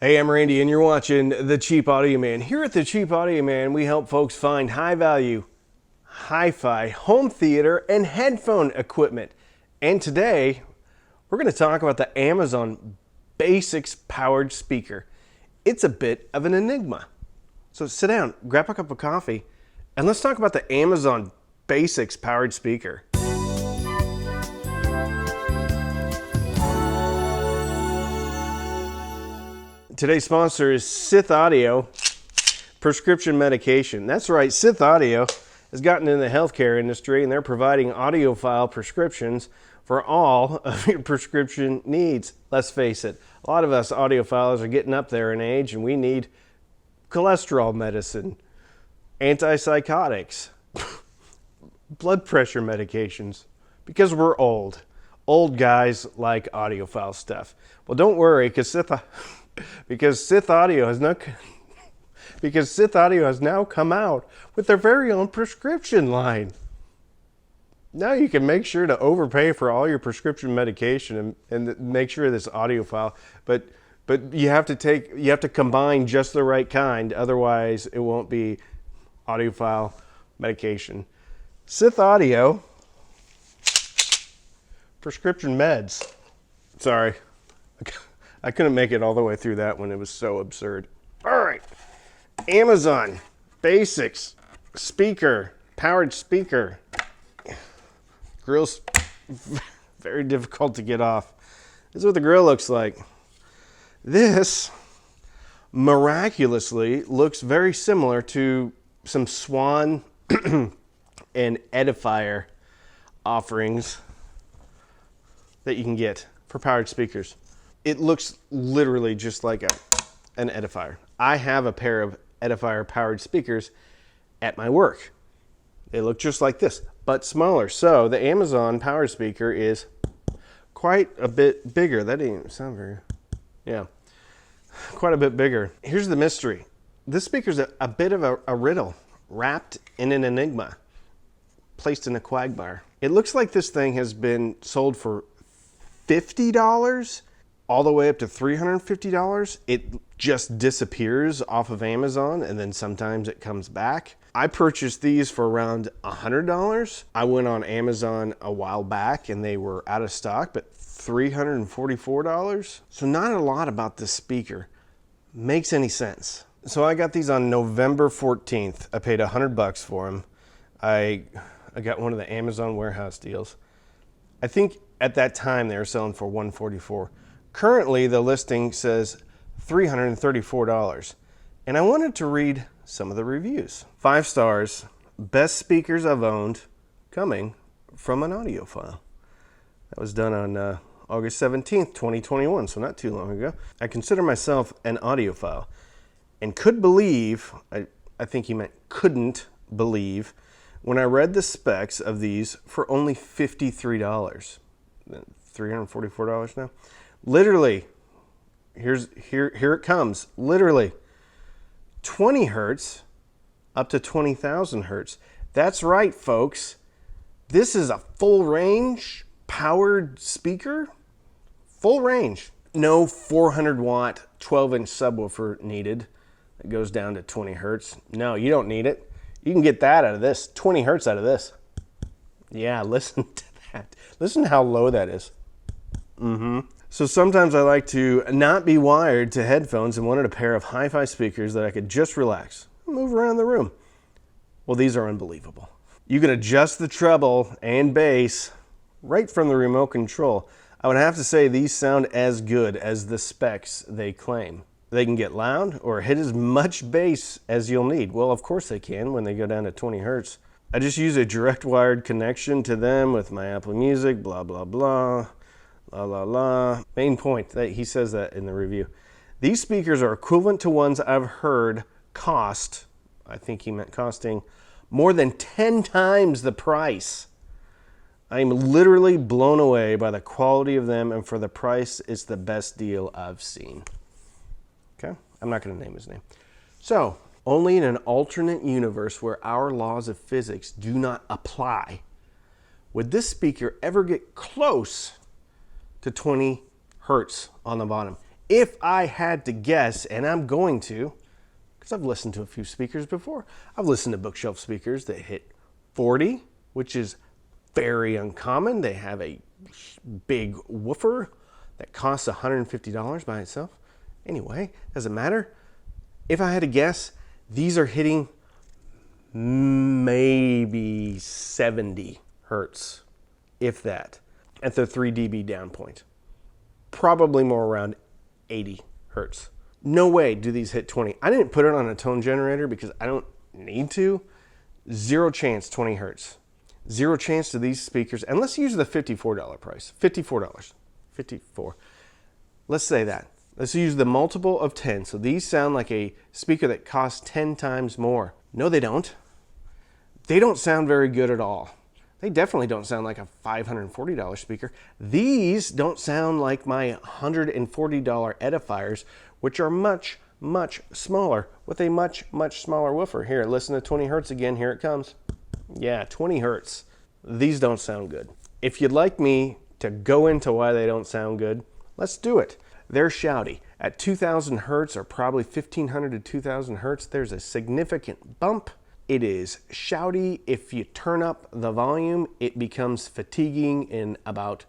Hey, I'm Randy, and you're watching The Cheap Audio Man. Here at The Cheap Audio Man, we help folks find high-value, hi-fi, home theater, and headphone equipment. And today, we're going to talk about the Amazon Basics powered speaker. It's a bit of an enigma. So sit down, grab a cup of coffee, and let's talk about the Amazon Basics powered speaker. Today's sponsor is Sith Audio Prescription Medication. That's right, Sith Audio has gotten in the healthcare industry, and they're providing audiophile prescriptions for all of your prescription needs. Let's face it, a lot of us audiophiles are getting up there in age, and we need cholesterol medicine, antipsychotics, blood pressure medications, because we're old. Old guys like audiophile stuff. Well, don't worry, because Sith Audio has now come out with their very own prescription line. Now you can make sure to overpay for all your prescription medication and make sure this audiophile, but you have to combine just the right kind, otherwise it won't be audiophile medication. Sith Audio prescription meds. Sorry. I couldn't make it all the way through that one. It was so absurd. All right. Amazon Basics speaker, powered speaker. Grill's very difficult to get off. This is what the grill looks like. This miraculously looks very similar to some Swan and Edifier offerings that you can get for powered speakers. It looks literally just like an Edifier. I have a pair of Edifier powered speakers at my work. They look just like this, but smaller. So the Amazon powered speaker is quite a bit bigger. That didn't even sound very, yeah, quite a bit bigger. Here's the mystery. This speaker's a bit of a riddle, wrapped in an enigma, placed in a quagmire. It looks like this thing has been sold for $50 all the way up to $350. It just disappears off of Amazon, and then sometimes it comes back. I purchased these for around $100. I went on Amazon a while back and they were out of stock, but $344. So not a lot about this speaker makes any sense. So I got these on November 14th. I paid $100 for them. I got one of the Amazon warehouse deals. I think at that time they were selling for $144. Currently, the listing says $334. And I wanted to read some of the reviews. 5 stars, best speakers I've owned, coming from an audiophile. That was done on August 17th, 2021, so not too long ago. I consider myself an audiophile and could believe, I think he meant couldn't believe, when I read the specs of these for only $53. $344 now. Literally, here it comes. Literally, 20 hertz up to 20,000 hertz. That's right, folks. This is a full range powered speaker. Full range. No 400 watt 12-inch subwoofer needed. It goes down to 20 hertz. No, you don't need it. You can get that out of this. 20 hertz out of this. Yeah, listen to that. Listen to how low that is. So sometimes I like to not be wired to headphones and wanted a pair of hi-fi speakers that I could just relax, move around the room. Well, these are unbelievable. You can adjust the treble and bass right from the remote control. I would have to say these sound as good as the specs they claim. They can get loud or hit as much bass as you'll need. Well, of course they can when they go down to 20 hertz. I just use a direct wired connection to them with my Apple Music, blah, blah, blah. La la la. Main point, that he says that in the review. These speakers are equivalent to ones I've heard cost, I think he meant costing, more than 10 times the price. I'm literally blown away by the quality of them, and for the price, it's the best deal I've seen. Okay? I'm not going to name his name. So, only in an alternate universe where our laws of physics do not apply would this speaker ever get close to 20 hertz on the bottom. If I had to guess, and I'm going to, because I've listened to a few speakers before. I've listened to bookshelf speakers that hit 40, which is very uncommon. They have a big woofer that costs $150 by itself. Anyway, doesn't matter. If I had to guess, these are hitting maybe 70 hertz, if that, at the 3 dB down point. Probably more around 80 hertz. No way do these hit 20. I didn't put it on a tone generator because I don't need to. Zero chance 20 hertz. Zero chance to these speakers, and let's use the $54 price. $54. 54. Let's say that. Let's use the multiple of 10. So these sound like a speaker that costs 10 times more. No, they don't. They don't sound very good at all. They definitely don't sound like a $540 speaker. These don't sound like my $140 edifiers, which are much, much smaller with a much, much smaller woofer. Here, listen to 20 hertz again. Here it comes. Yeah, 20 hertz. These don't sound good. If you'd like me to go into why they don't sound good, let's do it. They're Shouty. At 2000 hertz, or probably 1500 to 2000 hertz, there's a significant bump. It is Shouty. If you turn up the volume, it becomes fatiguing in about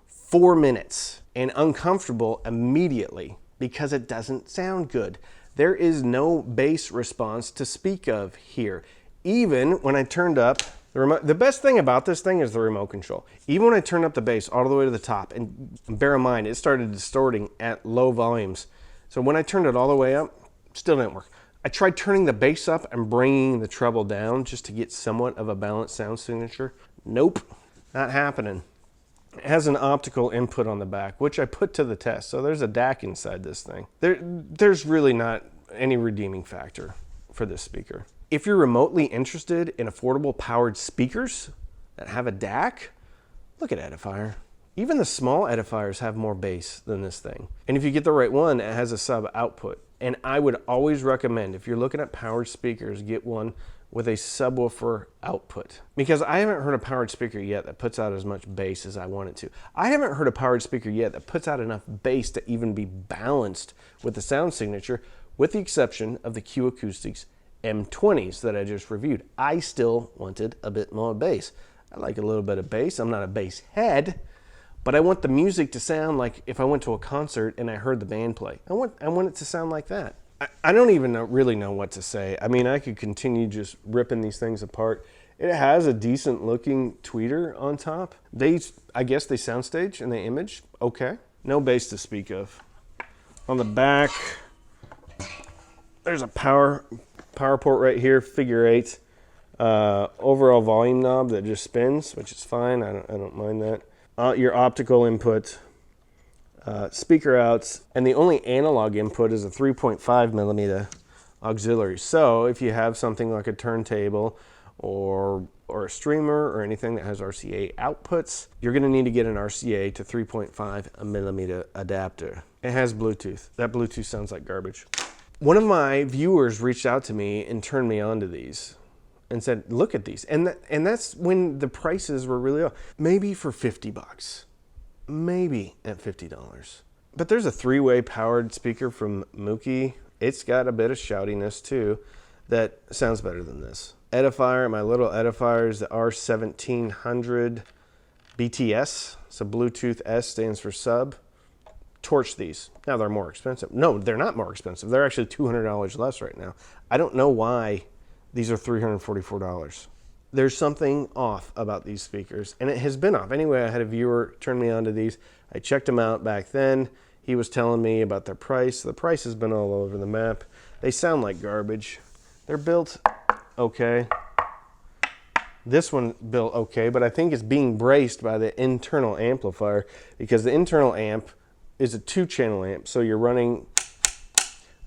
4 minutes and uncomfortable immediately because it doesn't sound good. There is no bass response to speak of here. Even when I turned up the remote, the best thing about this thing is the remote control. Even when I turned up the bass all the way to the top, and bear in mind, it started distorting at low volumes. So when I turned it all the way up, still didn't work. I tried turning the bass up and bringing the treble down just to get somewhat of a balanced sound signature. Nope, not happening. It has an optical input on the back, which I put to the test. So there's a DAC inside this thing. There's really not any redeeming factor for this speaker. If you're remotely interested in affordable powered speakers that have a DAC, look at Edifier. Even the small Edifiers have more bass than this thing. And if you get the right one, it has a sub output. And I would always recommend, if you're looking at powered speakers, get one with a subwoofer output. Because I haven't heard a powered speaker yet that puts out as much bass as I want it to. I haven't heard a powered speaker yet that puts out enough bass to even be balanced with the sound signature, with the exception of the Q Acoustics M20s that I just reviewed. I still wanted a bit more bass. I like a little bit of bass. I'm not a bass head, but I want the music to sound like if I went to a concert and I heard the band play. I want it to sound like that. I don't even really know what to say. I mean, I could continue just ripping these things apart. It has a decent looking tweeter on top. I guess they soundstage and they image. Okay. No bass to speak of. On the back, there's a power port right here, figure 8. Overall volume knob that just spins, which is fine. I don't mind that. Your optical input, speaker outs, and the only analog input is a 3.5 millimeter auxiliary. So if you have something like a turntable or a streamer or anything that has RCA outputs, you're going to need to get an RCA to 3.5 millimeter adapter. It has Bluetooth. That Bluetooth sounds like garbage. One of my viewers reached out to me and turned me on to these and said, look at these. And that's when the prices were really low. Maybe for 50 bucks. Maybe at $50. But there's a 3-way powered speaker from Mookie. It's got a bit of shoutiness too that sounds better than this. Edifier, my little edifier is the R1700 BTS. So Bluetooth S stands for sub. Torch these. Now they're more expensive. No, they're not more expensive. They're actually $200 less right now. I don't know why these are $344. There's something off about these speakers, and it has been off. Anyway, I had a viewer turn me on to these. I checked them out back then. He was telling me about their price. The price has been all over the map. They sound like garbage. They're built okay. This one built okay, but I think it's being braced by the internal amplifier because the internal amp is a 2-channel amp, so you're running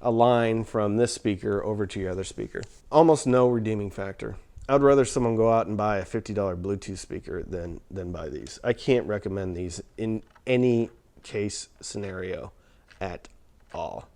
a line from this speaker over to your other speaker. Almost no redeeming factor. I'd rather someone go out and buy a $50 Bluetooth speaker than buy these. I can't recommend these in any case scenario at all.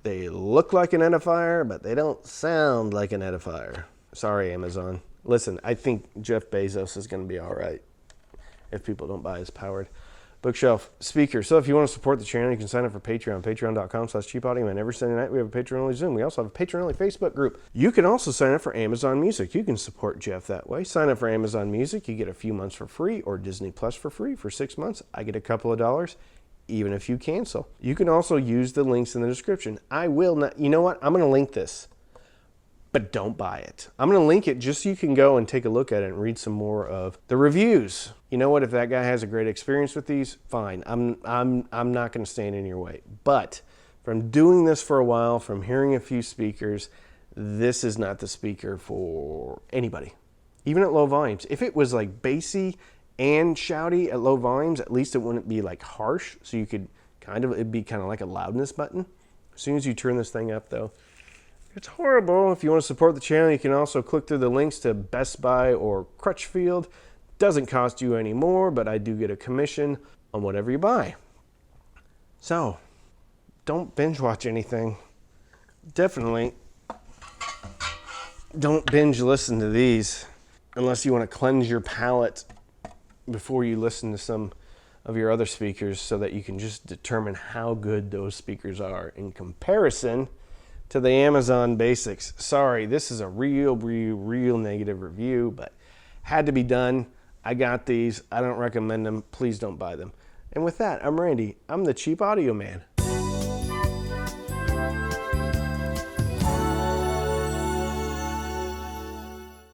They look like an edifier, but they don't sound like an edifier. Sorry, Amazon. Listen, I think Jeff Bezos is going to be all right if people don't buy his powered. bookshelf speaker. So if you want to support the channel, you can sign up for Patreon, patreon.com/cheapaudio. Every Sunday night we have a Patreon-only Zoom. We also have a Patreon-only Facebook group. You can also sign up for Amazon Music. You can support Jeff that way. Sign up for Amazon Music. You get a few months for free, or Disney Plus for free for 6 months. I get a couple of dollars, even if you cancel. You can also use the links in the description. I will not, you know what? I'm going to link this, but don't buy it. I'm going to link it just so you can go and take a look at it and read some more of the reviews. You know what? If that guy has a great experience with these, fine. I'm not going to stand in your way. But from doing this for a while, from hearing a few speakers, this is not the speaker for anybody, even at low volumes. If it was like bassy and shouty at low volumes, at least it wouldn't be like harsh. So you could it'd be kind of like a loudness button. As soon as you turn this thing up though, it's horrible. If you want to support the channel, you can also click through the links to Best Buy or Crutchfield. Doesn't cost you any more, but I do get a commission on whatever you buy. So, don't binge watch anything. Definitely don't binge listen to these unless you want to cleanse your palate before you listen to some of your other speakers, so that you can just determine how good those speakers are in comparison to the Amazon basics. Sorry, this is a real negative review, but had to be done. I got these. I don't recommend them. Please don't buy them. And with that, I'm Randy. I'm the Cheap Audio Man.